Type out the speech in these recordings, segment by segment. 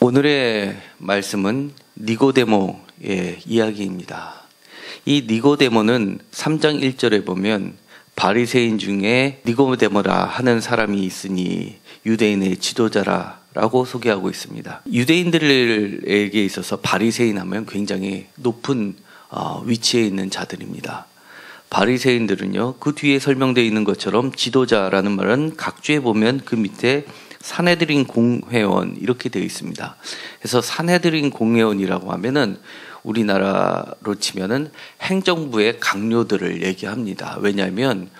오늘의 말씀은 니고데모의 이야기입니다. 이 니고데모는 3장 1절에 보면 바리새인 중에 니고데모라 하는 사람이 있으니 유대인의 지도자라 라고 소개하고 있습니다. 유대인들에게 있어서 바리새인 하면 굉장히 높은 위치에 있는 자들입니다. 바리새인들은요, 그 뒤에 설명되어 있는 것처럼 지도자라는 말은 각주에 보면 그 밑에 산헤드린 공회원 이렇게 되어 있습니다. 그래서 산헤드린 공회원이라고 하면은 우리나라로 치면은 행정부의 강요들을 얘기합니다. 왜냐하면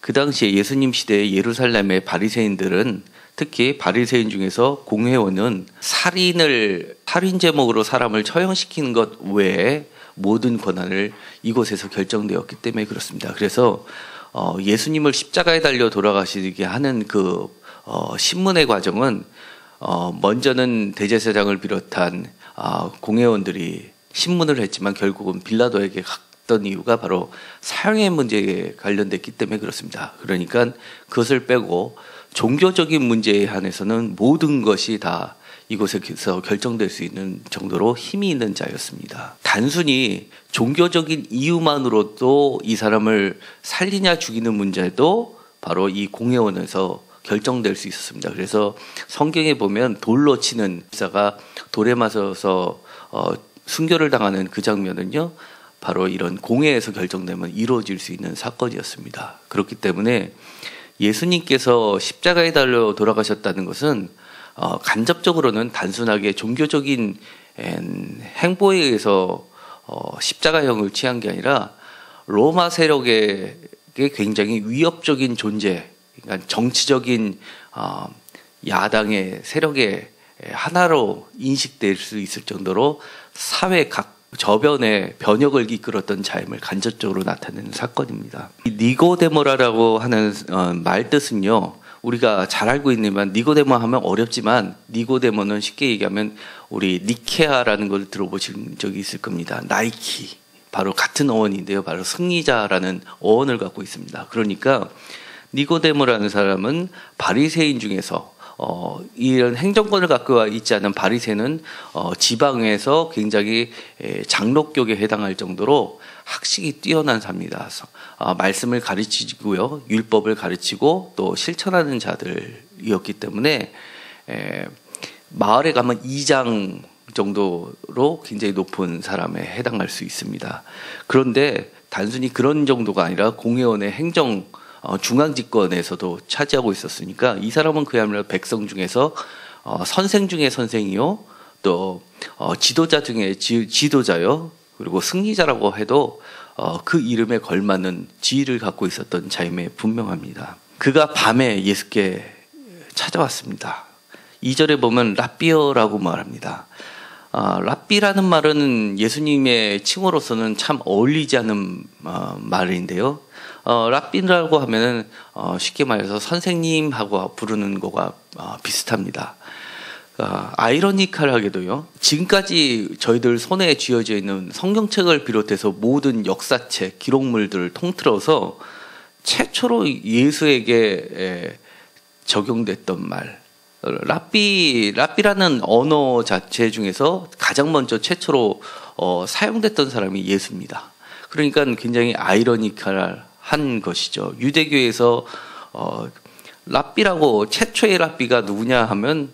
그 당시에 예수님 시대에 예루살렘의 바리새인들은, 특히 바리새인 중에서 공회원은 살인 제목으로 사람을 처형시키는 것 외에 모든 권한을 이곳에서 결정되었기 때문에 그렇습니다. 그래서 예수님을 십자가에 달려 돌아가시게 하는 그 신문의 과정은 먼저는 대제사장을 비롯한 공회원들이 신문을 했지만 결국은 빌라도에게 갔던 이유가 바로 사형의 문제에 관련됐기 때문에 그렇습니다. 그러니까 그것을 빼고 종교적인 문제에 한해서는 모든 것이 다 이곳에서 결정될 수 있는 정도로 힘이 있는 자였습니다. 단순히 종교적인 이유만으로도 이 사람을 살리냐 죽이는 문제도 바로 이 공회원에서 결정될 수 있었습니다. 그래서 성경에 보면 돌로 치는 집사가 돌에 맞아서 순교를 당하는 그 장면은요, 바로 이런 공회에서 결정되면 이루어질 수 있는 사건이었습니다. 그렇기 때문에 예수님께서 십자가에 달려 돌아가셨다는 것은 간접적으로는 단순하게 종교적인 행보에 의해서 십자가형을 취한 게 아니라 로마 세력에게 굉장히 위협적인 존재, 그러니까 정치적인 야당의 세력의 하나로 인식될 수 있을 정도로 사회 각 저변의 변혁을 이끌었던 자임을 간접적으로 나타내는 사건입니다. 이 니고데모라고 하는 말 뜻은요, 우리가 잘 알고 있지만 니고데모 하면 어렵지만 니고데모는 쉽게 얘기하면 우리 니케아라는 걸 들어보신 적이 있을 겁니다. 나이키, 바로 같은 어원인데요, 바로 승리자라는 어원을 갖고 있습니다. 그러니까 니고데모라는 사람은 바리새인 중에서 이런 행정권을 갖고 있지 않은 바리새는 지방에서 굉장히 장로격에 해당할 정도로 학식이 뛰어난 사람입니다. 말씀을 가르치고요, 율법을 가르치고 또 실천하는 자들이었기 때문에 마을에 가면 2장 정도로 굉장히 높은 사람에 해당할 수 있습니다. 그런데 단순히 그런 정도가 아니라 공회원의 행정 중앙집권에서도 차지하고 있었으니까 이 사람은 그야말로 백성 중에서 선생 중에 선생이요, 또 지도자 중에 지도자요, 그리고 승리자라고 해도 그 이름에 걸맞는 지위를 갖고 있었던 자임에 분명합니다. 그가 밤에 예수께 찾아왔습니다. 2절에 보면 랍비어라고 말합니다. 랍비라는 말은 예수님의 칭호로서는 참 어울리지 않은 말인데요. 랍비라고 하면은 쉽게 말해서 선생님하고 부르는 거가 비슷합니다. 아이러니컬하게도요, 지금까지 저희들 손에 쥐어져 있는 성경책을 비롯해서 모든 역사책, 기록물들을 통틀어서 최초로 예수에게 적용됐던 말, 랍비라는 언어 자체 중에서 가장 먼저 최초로 사용됐던 사람이 예수입니다. 그러니까 굉장히 아이러니컬한 것이죠. 유대교에서 랍비라고, 최초의 랍비가 누구냐 하면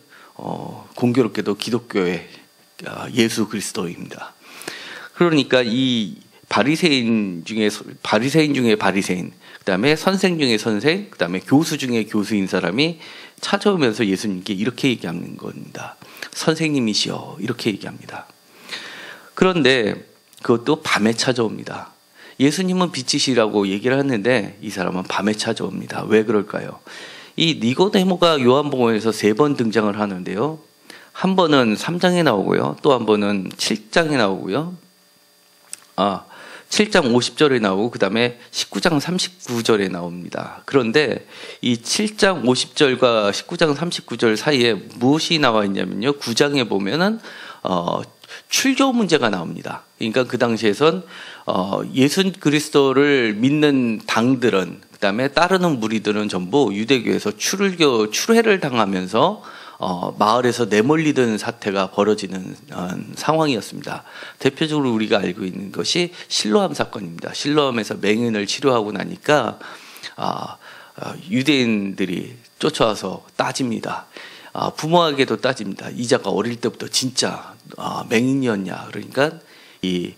공교롭게도 기독교의 예수 그리스도입니다. 그러니까 이 바리새인 중에 바리새인, 그다음에 선생 중에 선생, 그다음에 교수 중에 교수인 사람이 찾아오면서 예수님께 이렇게 얘기하는 겁니다. 선생님이시여, 이렇게 얘기합니다. 그런데 그것도 밤에 찾아옵니다. 예수님은 빛이시라고 얘기를 하는데 이 사람은 밤에 찾아옵니다. 왜 그럴까요? 이 니고데모가 요한복음에서 3번 등장을 하는데요, 한 번은 3장에 나오고요, 또 한 번은 7장에 나오고요, 7장 50절에 나오고 그 다음에 19장 39절에 나옵니다. 그런데 이 7장 50절과 19장 39절 사이에 무엇이 나와 있냐면요, 9장에 보면은 출교 문제가 나옵니다. 그러니까 그 당시에선 예수 그리스도를 믿는 당들은, 그 다음에 따르는 무리들은 전부 유대교에서 출회를 당하면서 마을에서 내몰리던 사태가 벌어지는 상황이었습니다. 대표적으로 우리가 알고 있는 것이 실로암 사건입니다. 실로암에서 맹인을 치료하고 나니까 유대인들이 쫓아와서 따집니다. 부모에게도 따집니다. 이 자가 어릴 때부터 진짜 맹인이었냐. 그러니까 이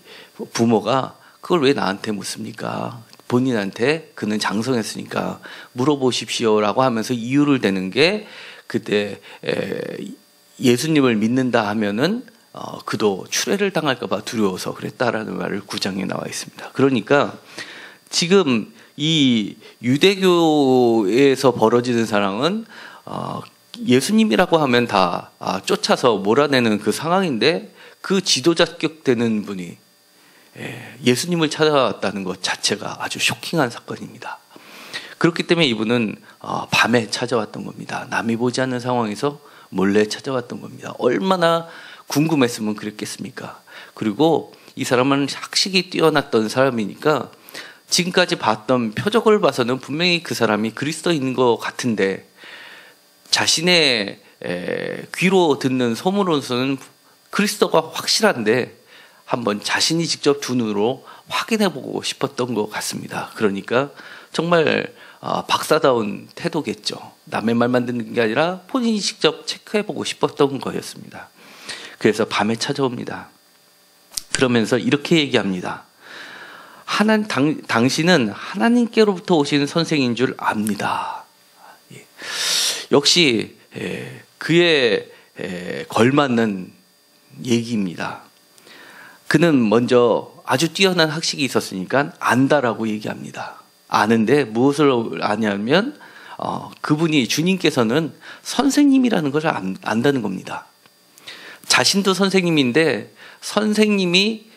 부모가 그걸 왜 나한테 묻습니까? 본인한테 그는 장성했으니까 물어보십시오라고 하면서 이유를 대는 게 그때 예수님을 믿는다 하면은 그도 추례를 당할까 봐 두려워서 그랬다라는 말을 9장에 나와 있습니다. 그러니까 지금 이 유대교에서 벌어지는 상황은 예수님이라고 하면 다 쫓아서 몰아내는 그 상황인데 그 지도자격 되는 분이 예수님을 찾아왔다는 것 자체가 아주 쇼킹한 사건입니다. 그렇기 때문에 이분은 밤에 찾아왔던 겁니다. 남이 보지 않는 상황에서 몰래 찾아왔던 겁니다. 얼마나 궁금했으면 그랬겠습니까? 그리고 이 사람은 학식이 뛰어났던 사람이니까 지금까지 봤던 표적을 봐서는 분명히 그 사람이 그리스도인 것 같은데 자신의 귀로 듣는 소문으로서는 그리스도가 확실한데 한번 자신이 직접 두 눈으로 확인해보고 싶었던 것 같습니다. 그러니까 정말 박사다운 태도겠죠. 남의 말만 듣는 게 아니라 본인이 직접 체크해보고 싶었던 거였습니다. 그래서 밤에 찾아옵니다. 그러면서 이렇게 얘기합니다. 당신은 하나님께로부터 오신 선생인 줄 압니다. 역시 그에 걸맞는 얘기입니다. 그는 먼저 아주 뛰어난 학식이 있었으니까 안다라고 얘기합니다. 아는데 무엇을 아냐면 그분이 주님께서는 선생님이라는 것을 안다는 겁니다. 자신도 선생님인데 선생님이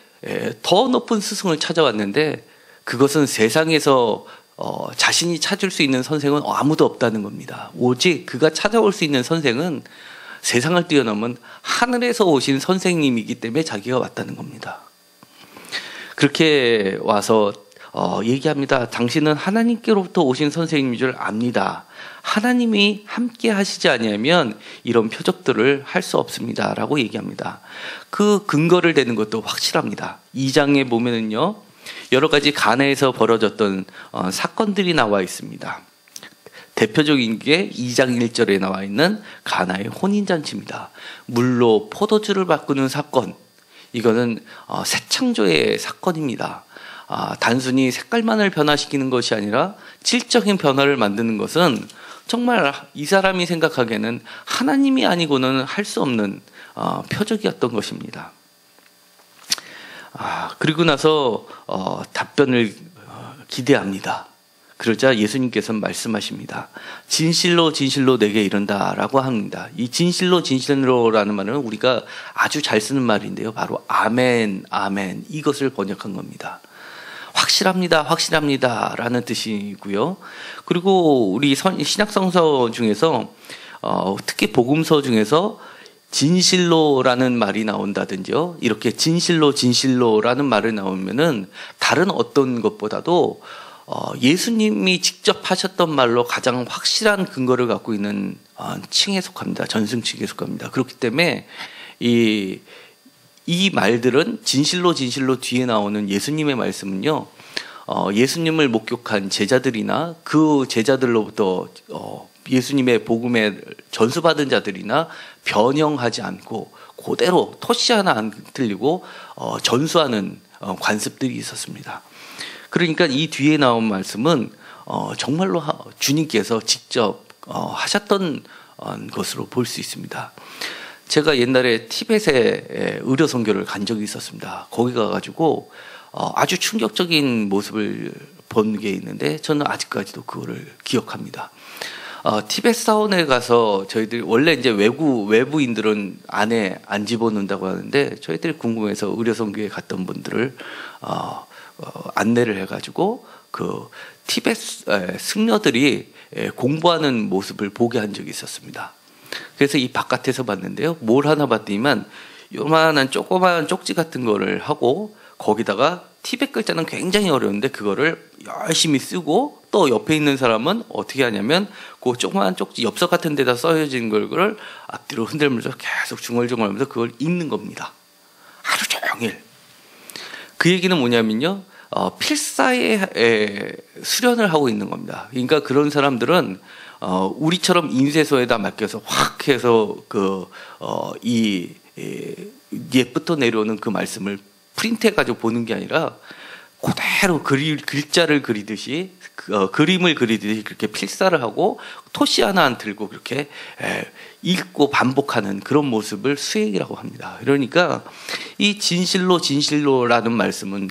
더 높은 스승을 찾아왔는데 그것은 세상에서 자신이 찾을 수 있는 선생은 아무도 없다는 겁니다. 오직 그가 찾아올 수 있는 선생은 세상을 뛰어넘은 하늘에서 오신 선생님이기 때문에 자기가 왔다는 겁니다. 그렇게 와서 얘기합니다. 당신은 하나님께로부터 오신 선생님인 줄 압니다. 하나님이 함께 하시지 아니하면 이런 표적들을 할 수 없습니다. 라고 얘기합니다. 그 근거를 대는 것도 확실합니다. 2장에 보면은요, 여러 가지 가나에서 벌어졌던 사건들이 나와 있습니다. 대표적인 게 2장 1절에 나와 있는 가나의 혼인잔치입니다. 물로 포도주를 바꾸는 사건. 이거는 새 창조의 사건입니다. 단순히 색깔만을 변화시키는 것이 아니라 질적인 변화를 만드는 것은 정말 이 사람이 생각하기에는 하나님이 아니고는 할 수 없는 표적이었던 것입니다. 그리고 나서 답변을 기대합니다. 그러자 예수님께서는 말씀하십니다. 진실로 진실로 내게 이른다라고 합니다. 이 진실로 진실로라는 말은 우리가 아주 잘 쓰는 말인데요. 바로 아멘, 아멘 이것을 번역한 겁니다. 확실합니다, 확실합니다 라는 뜻이고요. 그리고 우리 신약성서 중에서 특히 복음서 중에서 진실로라는 말이 나온다든지요. 이렇게 진실로 진실로라는 말을 나오면은 다른 어떤 것보다도 예수님이 직접 하셨던 말로 가장 확실한 근거를 갖고 있는 층에 속합니다. 전승층에 속합니다. 그렇기 때문에 이 말들은 진실로 진실로 뒤에 나오는 예수님의 말씀은요, 예수님을 목격한 제자들이나 그 제자들로부터 예수님의 복음에 전수받은 자들이나 변형하지 않고 그대로 토시 하나 안 틀리고 전수하는 관습들이 있었습니다. 그러니까 이 뒤에 나온 말씀은 정말로 주님께서 직접 하셨던 것으로 볼 수 있습니다. 제가 옛날에 티벳에 의료 선교를 간 적이 있었습니다. 거기 가가지고 아주 충격적인 모습을 본 게 있는데 저는 아직까지도 그거를 기억합니다. 티벳 사원에 가서 저희들 원래 이제 외부인들은 안에 안 집어넣는다고 하는데 저희들이 궁금해서 의료 선교에 갔던 분들을 안내를 해가지고 그 티벳 승려들이 공부하는 모습을 보게 한 적이 있었습니다. 그래서 이 바깥에서 봤는데요. 뭘 하나 봤더니만 요만한 조그마한 쪽지 같은 거를 하고 거기다가 티벳 글자는 굉장히 어려운데 그거를 열심히 쓰고 또 또 옆에 있는 사람은 어떻게 하냐면 그 조그마한 쪽지 엽서 같은 데다 써여진 걸 앞뒤로 흔들면서 계속 중얼중얼하면서 그걸 읽는 겁니다. 하루 종일. 그 얘기는 뭐냐면요, 필사에 수련을 하고 있는 겁니다. 그러니까 그런 사람들은 우리처럼 인쇄소에다 맡겨서 확 해서 옛부터 내려오는 그 말씀을 프린트해가지고 보는 게 아니라 그대로 글자를 그리듯이 그림을 그리듯이 그렇게 필사를 하고 토시 하나 안 들고 그렇게 읽고 반복하는 그런 모습을 수행이라고 합니다. 그러니까 이 진실로라는 말씀은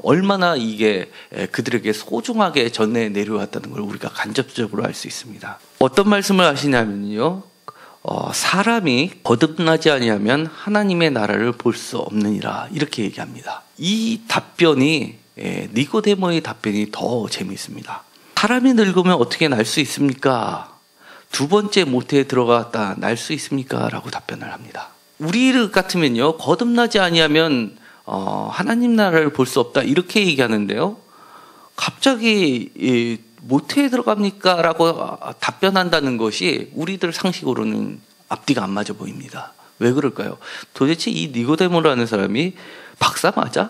얼마나 이게 그들에게 소중하게 전해 내려왔다는 걸 우리가 간접적으로 알 수 있습니다. 어떤 말씀을 하시냐면요, 사람이 거듭나지 아니하면 하나님의 나라를 볼 수 없느니라, 이렇게 얘기합니다. 이 답변이, 니고데모의 답변이 더 재미있습니다. 사람이 늙으면 어떻게 날 수 있습니까? 두 번째 모태에 들어갔다 날 수 있습니까? 라고 답변을 합니다. 우리 같으면요, 거듭나지 아니하면 하나님 나라를 볼 수 없다, 이렇게 얘기하는데요, 갑자기 모태에 들어갑니까? 라고 답변한다는 것이 우리들 상식으로는 앞뒤가 안 맞아 보입니다. 왜 그럴까요? 도대체 이 니고데모라는 사람이 박사 맞아?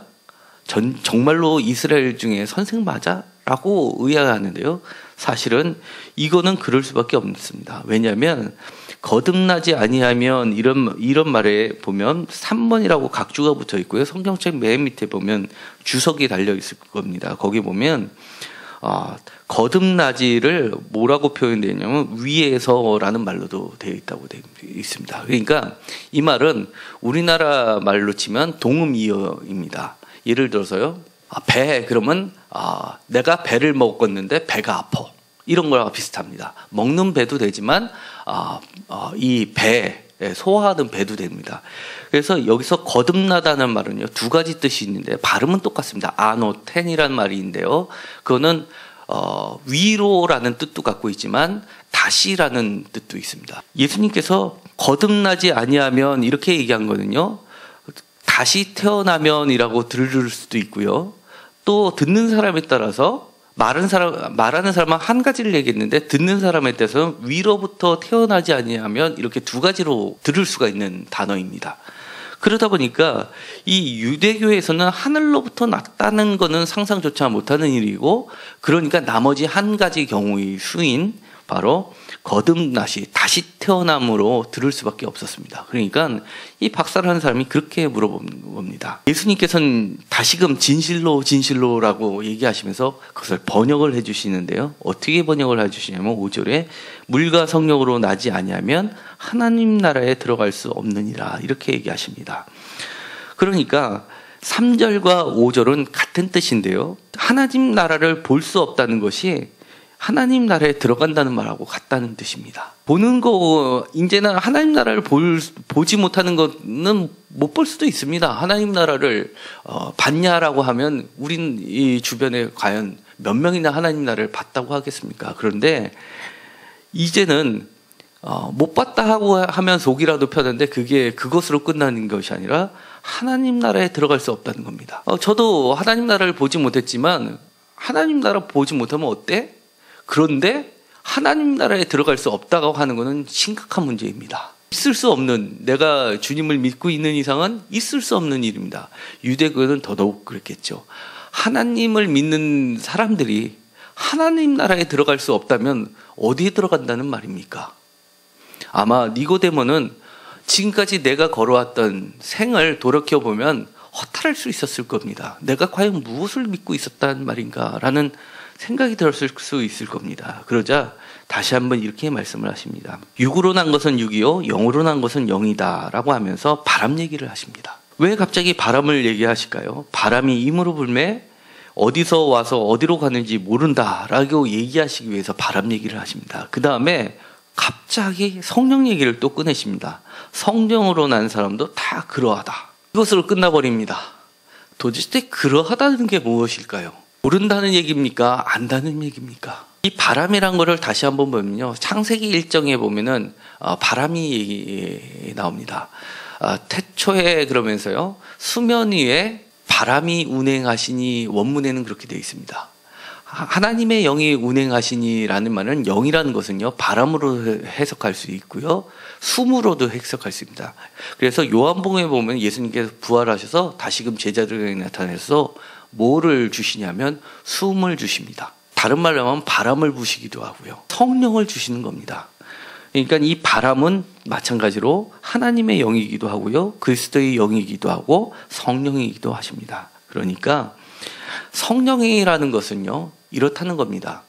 정말로 이스라엘 중에 선생 맞아? 라고 의아해하는데요, 사실은 이거는 그럴 수밖에 없습니다. 왜냐하면 거듭나지 아니하면 이런 말에 보면 3번이라고 각주가 붙어 있고요, 성경책 맨 밑에 보면 주석이 달려 있을 겁니다. 거기 보면 거듭나지를 뭐라고 표현되어 있냐면 위에서라는 말로도 되어 있다고 되어 있습니다. 그러니까 이 말은 우리나라 말로 치면 동음이어입니다. 예를 들어서요, 배, 그러면 내가 배를 먹었는데 배가 아파, 이런 거랑 비슷합니다. 먹는 배도 되지만 이 배, 소화하는 배도 됩니다. 그래서 여기서 거듭나다는 말은요, 두 가지 뜻이 있는데 발음은 똑같습니다. 아노텐이라는 말인데요, 그거는 위로라는 뜻도 갖고 있지만 다시라는 뜻도 있습니다. 예수님께서 거듭나지 아니하면 이렇게 얘기한 거는요, 다시 태어나면이라고 들을 수도 있고요, 또 듣는 사람에 따라서 말하는 사람은 한 가지를 얘기했는데 듣는 사람에 따라서는 위로부터 태어나지 아니하면 이렇게 두 가지로 들을 수가 있는 단어입니다. 그러다 보니까 이 유대교에서는 하늘로부터 났다는 것은 상상조차 못하는 일이고, 그러니까 나머지 한 가지 경우의 수인 바로 거듭나시, 다시 태어남으로 들을 수밖에 없었습니다. 그러니까 이 박사를 하는 사람이 그렇게 물어봅니다. 예수님께서는 다시금 진실로라고 얘기하시면서 그것을 번역을 해주시는데요, 어떻게 번역을 해주시냐면 5절에 물과 성령으로 나지 아니하면 하나님 나라에 들어갈 수 없느니라, 이렇게 얘기하십니다. 그러니까 3절과 5절은 같은 뜻인데요, 하나님 나라를 볼 수 없다는 것이 하나님 나라에 들어간다는 말하고 같다는 뜻입니다. 보는 거, 이제는 하나님 나라를 보지 못하는 거는 못 볼 수도 있습니다. 하나님 나라를 봤냐라고 하면 우린 이 주변에 과연 몇 명이나 하나님 나라를 봤다고 하겠습니까? 그런데 이제는 못 봤다 하고 하면 속이라도 펴는데 그것으로 끝나는 것이 아니라 하나님 나라에 들어갈 수 없다는 겁니다. 저도 하나님 나라를 보지 못했지만 하나님 나라 보지 못하면 어때? 그런데 하나님 나라에 들어갈 수 없다고 하는 것은 심각한 문제입니다. 있을 수 없는, 내가 주님을 믿고 있는 이상은 있을 수 없는 일입니다. 유대교는 더더욱 그랬겠죠. 하나님을 믿는 사람들이 하나님 나라에 들어갈 수 없다면 어디에 들어간다는 말입니까? 아마 니고데모는 지금까지 내가 걸어왔던 생을 돌이켜보면 허탈할 수 있었을 겁니다. 내가 과연 무엇을 믿고 있었단 말인가 라는 생각이 들었을 수 있을 겁니다. 그러자 다시 한번 이렇게 말씀을 하십니다. 육으로 난 것은 육이요 영으로 난 것은 영이다 라고 하면서 바람 얘기를 하십니다. 왜 갑자기 바람을 얘기하실까요? 바람이 임으로 불매 어디서 와서 어디로 가는지 모른다 라고 얘기하시기 위해서 바람 얘기를 하십니다. 그 다음에 갑자기 성령 얘기를 또 꺼내십니다. 성령으로 난 사람도 다 그러하다. 이것으로 끝나버립니다. 도대체 그러하다는 게 무엇일까요? 모른다는 얘기입니까? 안다는 얘기입니까? 이 바람이란 거를 다시 한번 보면요, 창세기 1장에 보면은 바람이 나옵니다. 태초에 그러면서요, 수면 위에 바람이 운행하시니 원문에는 그렇게 되어 있습니다. 하나님의 영이 운행하시니라는 말은 영이라는 것은요, 바람으로 해석할 수 있고요, 숨으로도 해석할 수 있습니다. 그래서 요한복음에 보면 예수님께서 부활하셔서 다시금 제자들에게 나타내서 뭐를 주시냐면 숨을 주십니다. 다른 말로 하면 바람을 부시기도 하고요, 성령을 주시는 겁니다. 그러니까 이 바람은 마찬가지로 하나님의 영이기도 하고요, 그리스도의 영이기도 하고 성령이기도 하십니다. 그러니까 성령이라는 것은요, 이렇다는 겁니다.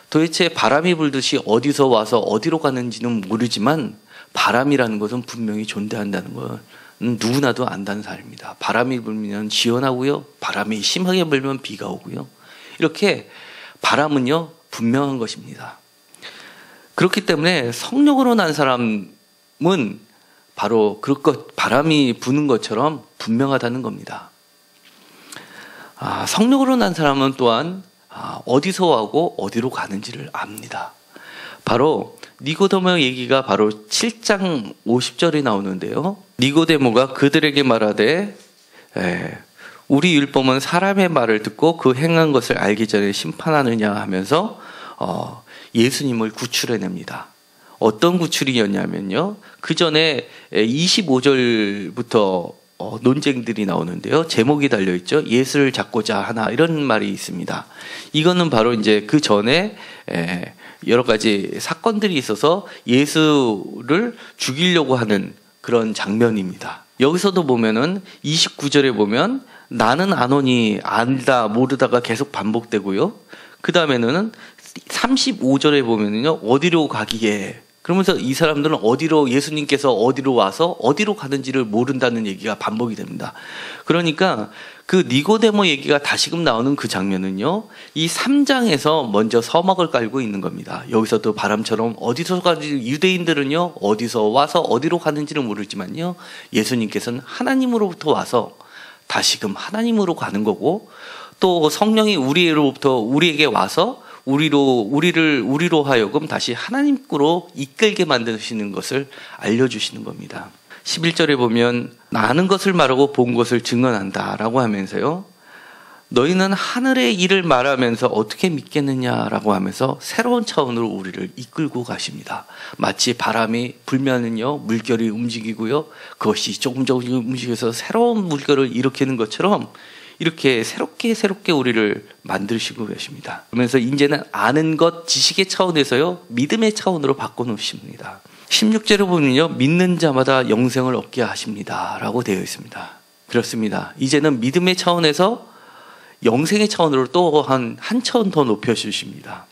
도대체 바람이 불듯이 어디서 와서 어디로 가는지는 모르지만 바람이라는 것은 분명히 존재한다는 건 누구나도 안다는 사실입니다. 바람이 불면 시원하고요, 바람이 심하게 불면 비가 오고요, 이렇게 바람은요 분명한 것입니다. 그렇기 때문에 성령으로 난 사람은 바로 바람이 부는 것처럼 분명하다는 겁니다. 성령으로 난 사람은 또한 어디서 와고 어디로 가는지를 압니다. 바로 니고데모 얘기가 바로 7장 50절에 나오는데요. 니고데모가 그들에게 말하되 우리 율법은 사람의 말을 듣고 그 행한 것을 알기 전에 심판하느냐 하면서 예수님을 구출해냅니다. 어떤 구출이었냐면요, 그 전에 25절부터 논쟁들이 나오는데요, 제목이 달려있죠. 예수를 잡고자 하나, 이런 말이 있습니다. 이거는 바로 이제 그 전에 여러 가지 사건들이 있어서 예수를 죽이려고 하는 그런 장면입니다. 여기서도 보면은 29절에 보면 나는 아노니 안다 모르다가 계속 반복되고요, 그 다음에는 35절에 보면은요, 어디로 가기에, 그러면서 이 사람들은 예수님께서 어디로 와서 어디로 가는지를 모른다는 얘기가 반복이 됩니다. 그러니까 그 니고데모 얘기가 다시금 나오는 그 장면은요, 이 3장에서 먼저 서막을 깔고 있는 겁니다. 여기서도 바람처럼 어디서 가는지, 유대인들은요 어디서 와서 어디로 가는지를 모르지만요, 예수님께서는 하나님으로부터 와서 다시금 하나님으로 가는 거고, 또 성령이 우리에게 와서 우리로 하여금 다시 하나님께로 이끌게 만드시는 것을 알려주시는 겁니다. 11절에 보면 아는 것을 말하고 본 것을 증언한다라고 하면서요, 너희는 하늘의 일을 말하면서 어떻게 믿겠느냐라고 하면서 새로운 차원으로 우리를 이끌고 가십니다. 마치 바람이 불면은요 물결이 움직이고요, 그것이 조금 움직여서 새로운 물결을 일으키는 것처럼 이렇게 새롭게 우리를 만드시고 계십니다. 그러면서 이제는 아는 것, 지식의 차원에서요 믿음의 차원으로 바꿔놓으십니다. 16절에 보면요, 믿는 자마다 영생을 얻게 하십니다 라고 되어 있습니다. 그렇습니다. 이제는 믿음의 차원에서 영생의 차원으로 또 한 차원 더 높여주십니다.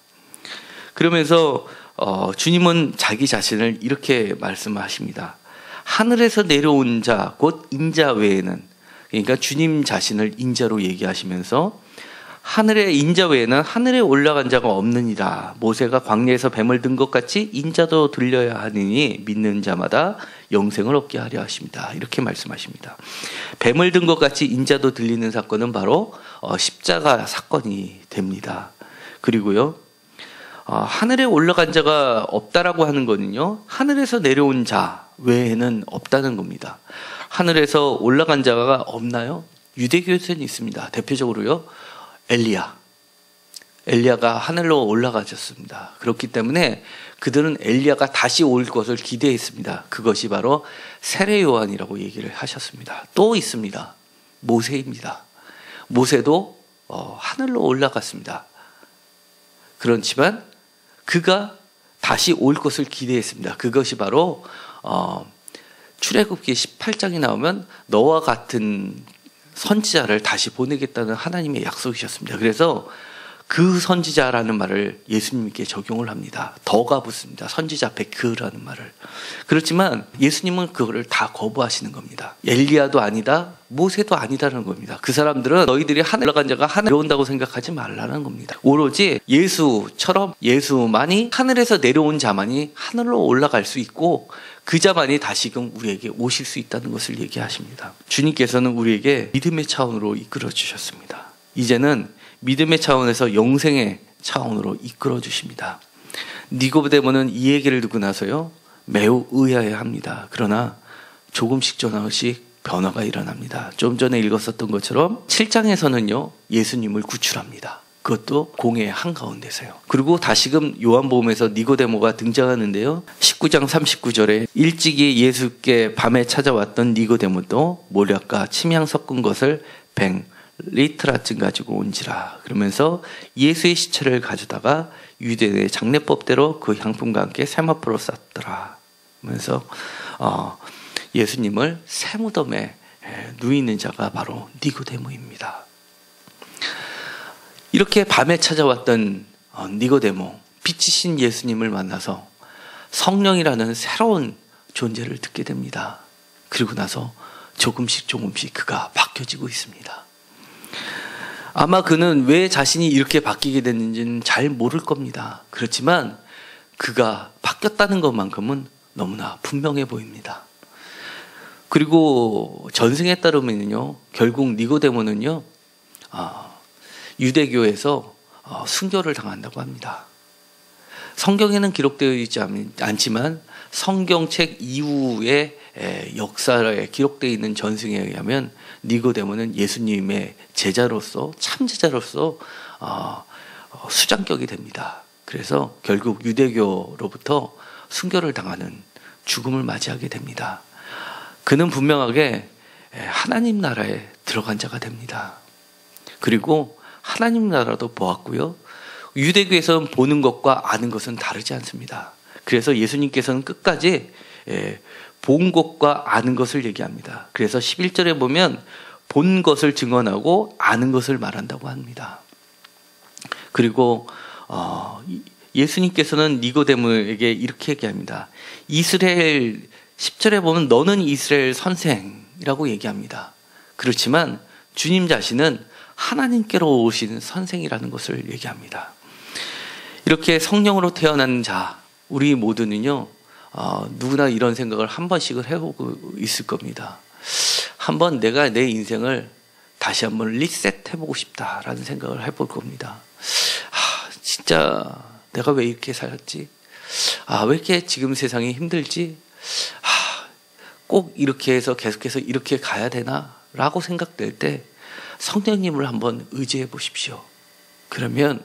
그러면서 주님은 자기 자신을 이렇게 말씀하십니다. 하늘에서 내려온 자 곧 인자 외에는, 그러니까 주님 자신을 인자로 얘기하시면서 하늘의 인자 외에는 하늘에 올라간 자가 없느니라. 모세가 광야에서 뱀을 든 것 같이 인자도 들려야 하느니 믿는 자마다 영생을 얻게 하려 하십니다. 이렇게 말씀하십니다. 뱀을 든 것 같이 인자도 들리는 사건은 바로 십자가 사건이 됩니다. 그리고요, 하늘에 올라간 자가 없다라고 하는 거는요, 하늘에서 내려온 자 외에는 없다는 겁니다. 하늘에서 올라간 자가 없나요? 유대교에서는 있습니다. 대표적으로요, 엘리야가 하늘로 올라가셨습니다. 그렇기 때문에 그들은 엘리야가 다시 올 것을 기대했습니다. 그것이 바로 세례 요한이라고 얘기를 하셨습니다. 또 있습니다. 모세입니다. 모세도 하늘로 올라갔습니다. 그렇지만 그가 다시 올 것을 기대했습니다. 그것이 바로 출애굽기 18장에 나오면 너와 같은 선지자를 다시 보내겠다는 하나님의 약속이셨습니다. 그래서 그 선지자라는 말을 예수님께 적용을 합니다. 더가 붙습니다. 선지자 베크라는 말을. 그렇지만 예수님은 그거를 다 거부하시는 겁니다. 엘리야도 아니다, 모세도 아니다라는 겁니다. 그 사람들은 너희들이 하늘 올라간 자가 하늘에 온다고 생각하지 말라는 겁니다. 오로지 예수처럼 예수만이, 하늘에서 내려온 자만이 하늘로 올라갈 수 있고 그 자만이 다시금 우리에게 오실 수 있다는 것을 얘기하십니다. 주님께서는 우리에게 믿음의 차원으로 이끌어 주셨습니다. 이제는 믿음의 차원에서 영생의 차원으로 이끌어 주십니다. 니고데모는 이 얘기를 듣고 나서요 매우 의아해합니다. 그러나 조금씩 변화가 일어납니다. 좀 전에 읽었었던 것처럼 7장에서는요 예수님을 구출합니다. 그것도 공의 한가운데서요. 그리고 다시금 요한복음에서 니고데모가 등장하는데요. 19장 39절에 일찍이 예수께 밤에 찾아왔던 니고데모도 모략과 침향 섞은 것을 100리트라쯤 가지고 온지라. 그러면서 예수의 시체를 가져다가 유대인의 장례법대로 그 향품과 함께 세마포로 쌌더라. 그러면서 예수님을 새무덤에 누이는 자가 바로 니고데모입니다. 이렇게 밤에 찾아왔던 니고데모, 빛이신 예수님을 만나서 성령이라는 새로운 존재를 듣게 됩니다. 그리고 나서 조금씩 그가 바뀌어지고 있습니다. 아마 그는 왜 자신이 이렇게 바뀌게 됐는지는 잘 모를 겁니다. 그렇지만 그가 바뀌었다는 것만큼은 너무나 분명해 보입니다. 그리고 전승에 따르면요, 결국 니고데모는요, 유대교에서 순교를 당한다고 합니다. 성경에는 기록되어 있지 않지만 성경책 이후의 역사에 기록되어 있는 전승에 의하면 니고데모는 예수님의 제자로서 참제자로서 수장격이 됩니다. 그래서 결국 유대교로부터 순교를 당하는 죽음을 맞이하게 됩니다. 그는 분명하게 하나님 나라에 들어간 자가 됩니다. 그리고 하나님 나라도 보았고요. 유대교에서는 보는 것과 아는 것은 다르지 않습니다. 그래서 예수님께서는 끝까지 본 것과 아는 것을 얘기합니다. 그래서 11절에 보면 본 것을 증언하고 아는 것을 말한다고 합니다. 그리고 예수님께서는 니고데모에게 이렇게 얘기합니다. 이스라엘 10절에 보면 너는 이스라엘 선생이라고 얘기합니다. 그렇지만 주님 자신은 하나님께로 오신 선생이라는 것을 얘기합니다. 이렇게 성령으로 태어난 자, 우리 모두는요, 누구나 이런 생각을 한 번씩은 해보고 있을 겁니다. 한번 내가 내 인생을 다시 한번 리셋해보고 싶다라는 생각을 해볼 겁니다. 진짜 내가 왜 이렇게 살았지? 왜 이렇게 지금 세상이 힘들지? 꼭 이렇게 해서 계속해서 이렇게 가야 되나? 라고 생각될 때 성령님을 한번 의지해 보십시오. 그러면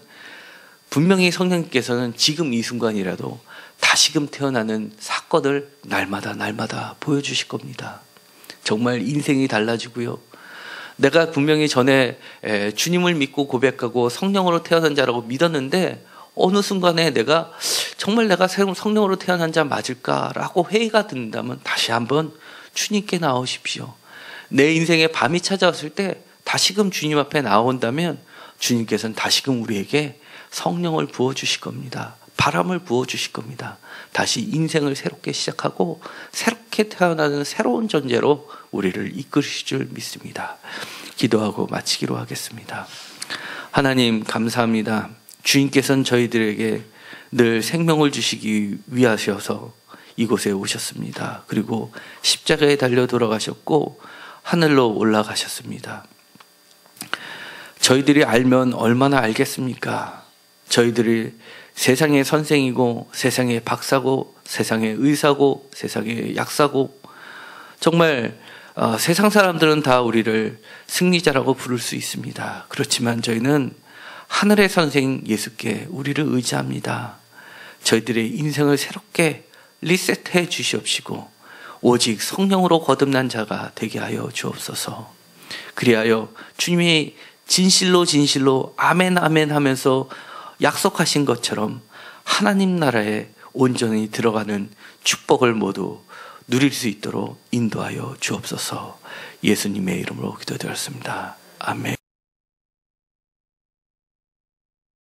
분명히 성령님께서는 지금 이 순간이라도 다시금 태어나는 사건을 날마다 보여주실 겁니다. 정말 인생이 달라지고요. 내가 분명히 전에 주님을 믿고 고백하고 성령으로 태어난 자라고 믿었는데 어느 순간에 내가 정말 내가 성령으로 태어난 자 맞을까라고 회의가 든다면 다시 한번 주님께 나오십시오. 내 인생에 밤이 찾아왔을 때 다시금 주님 앞에 나온다면 주님께서는 다시금 우리에게 성령을 부어주실 겁니다. 바람을 부어주실 겁니다. 다시 인생을 새롭게 시작하고 새롭게 태어나는 새로운 존재로 우리를 이끌으실 줄 믿습니다. 기도하고 마치기로 하겠습니다. 하나님 감사합니다. 주님께서는 저희들에게 늘 생명을 주시기 위하셔서 이곳에 오셨습니다. 그리고 십자가에 달려 돌아가셨고 하늘로 올라가셨습니다. 저희들이 알면 얼마나 알겠습니까? 저희들이 세상의 선생이고 세상의 박사고 세상의 의사고 세상의 약사고 정말 세상 사람들은 다 우리를 승리자라고 부를 수 있습니다. 그렇지만 저희는 하늘의 선생 예수께 우리를 의지합니다. 저희들의 인생을 새롭게 리셋해 주시옵시고 오직 성령으로 거듭난 자가 되게 하여 주옵소서. 그리하여 주님이 진실로 아멘 하면서 약속하신 것처럼 하나님 나라에 온전히 들어가는 축복을 모두 누릴 수 있도록 인도하여 주옵소서. 예수님의 이름으로 기도드렸습니다. 아멘.